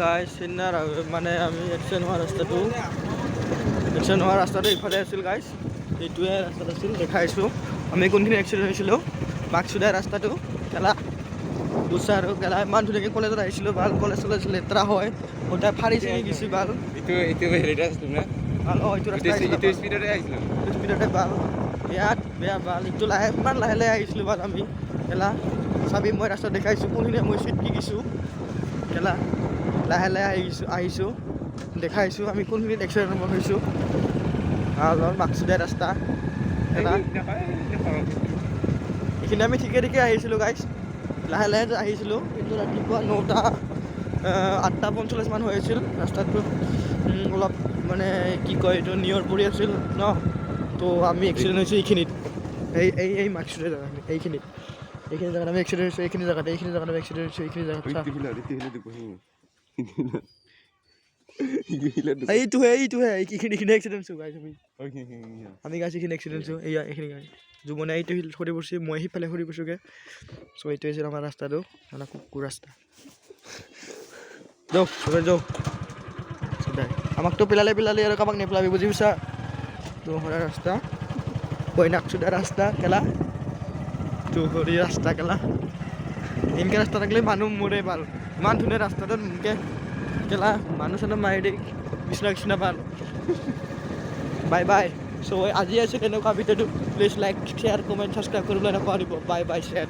Guys সিদিনা মানে আমি এক্সিডেণ্ট হোৱা ৰাস্তাটো ইফালে আছিল গাইজ, এইটোৱে ৰাস্তাত আছিল দেখাইছোঁ আমি কোনখিনি এক্সিডেণ্ট হৈছিলোঁ। বাক্সুদাই ৰাস্তাটো কেলা গুচা আৰু কেলা ইমান ধুনীয়াকৈ কলেজত আহিছিলোঁ, ভাল কলেজ লেতেৰা হয় গোটেই ফাৰি চিঙি গৈছে ভাল ভাল এইটো ৰাস্তা স্পীডতে ভাল বিৰাট বেয়া ভাল এইটো ইমান লাহে লাহে আহিছিলোঁ ভাল আমি কেলা চাবি মই ৰাস্তাত দেখাইছোঁ কোনখিনি মই চিট কি গৈছোঁ কেলা লাহে লাহে আহিছোঁ দেখাইছোঁ আমি কোনখিনিত এক্সিডেণ্ট হৈছোঁ ভাল বাক্সুদাই ৰাস্তা কেলা এইখিনি আমি ঠিকে ঠিকে আহিছিলোঁ গাইজ, লাহে লাহে আহিছিলোঁ কিন্তু ৰাতিপুৱা 8:45 মান হৈ আছিল। ৰাস্তাটো অলপ মানে কি কয় এইটো নিয়ৰ পৰি আছিল ন, তো আমি এক্সিডেণ্ট হৈছোঁ এইখিনিত এই মাক্সুদাই জেগা এইখিনি জেগাত আমি এক্সিডেণ্ট হৈছোঁ এইখিনি জেগাত আমি এক্সিডেণ্ট হৈছোঁ এইখিনি জেগাত এইটোহে এইখিনি এক্সিডেণ্ট হৈছোঁ গাইজ আমি গাইজ এইখিনি এক্সিডেণ্ট হৈছোঁ এইখিনি গাইজ জুমনে এইটো সৰি পৰিছে মই সিফালে সৰি পৰিছোঁগৈ। চ' এইটোৱে আছিল আমাৰ ৰাস্তাটো মানে কুকুৰ ৰাস্তা যাওঁ আমাকতো পেলালে আৰু কাৰোবাক নেপেলাবি বুজি পাইছা। তো সৰা ৰাস্তা নাকচুদা ৰাস্তা কেলা তো সৰি ৰাস্তা কেলা এনেকৈ ৰাস্তা থাকিলে মানুহ মৰে ভাল ইমান ধুনীয়া ৰাস্তাটো এনেকৈ কেলা মানুহ চানুহ মাৰি দি বিচনা ভাল বাই বাই। চ' আজি আছে তেনেকুৱা ভিডিঅ'টো please like share comment subscribe কৰিবলৈ নাপাহৰিব। Bye bye share.